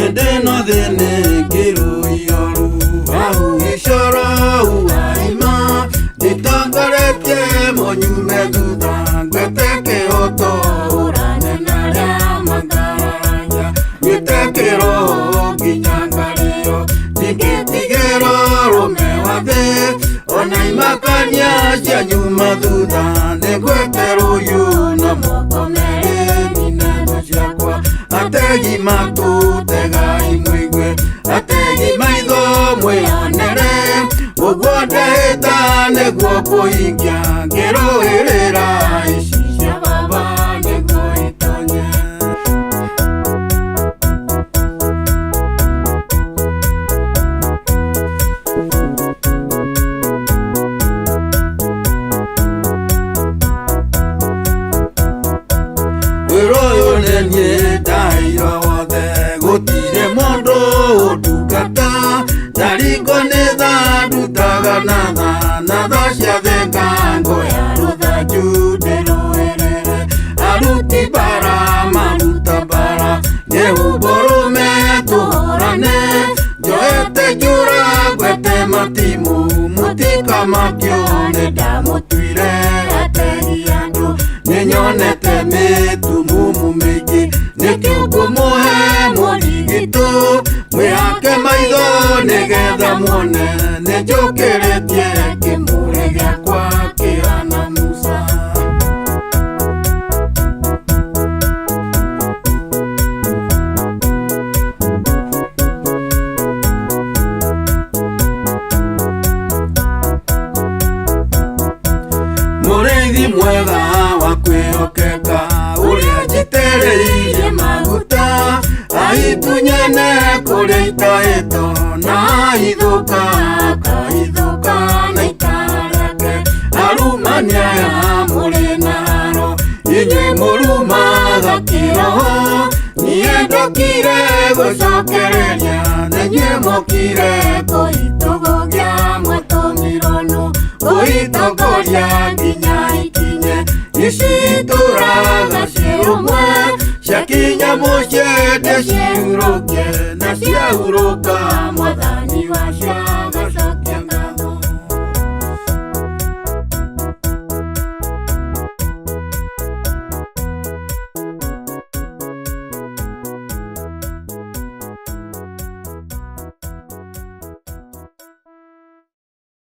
Endeno thene kiru yoru Ahu ishara uaima Nitangareke monyume duda Gweteke oto urane naria magaraya Gweteke roho ginyangario Nigitigero rume wathe Ona imakania cia nyuma thutha Negwetero yu na mokomere Minego ciakwa Ategi matutega imwigwe Ategi maitho mwionere Uguo ndehita neguo kuingia Ngiruhirira ici cia baba neguo itonye Wiroyo nenye dairo wothe Gutire mondo udugata Nariko netha dutaga natha cia thengango ya rutha jude ruerere Aruti bara maruta bara Nyehuborume tuhorane Njoete jura gwete matimu Mutika makione damutuire ategi andu Ninyonete mitumumu mingi Nikiukumuhe murigito Mwihake maitho nigetha muone Ninjukiretie kimure giakwa kihana Musa Muriithi mwega wa kwihokeka Uria njitereirie maguta Ahitunyene kuria itaito Na ahithuka akahithuka na itareke Arumania ya muri naro Inyue murumaga kiroho Nie ndokire gucokereria Nenyue mokire kuhitugugia mwetumironu Kuhitogoria nginya ikinye Ici turaga ciumwe Ciakinya muciende ciuruke Na ciahuruka mwathani wacio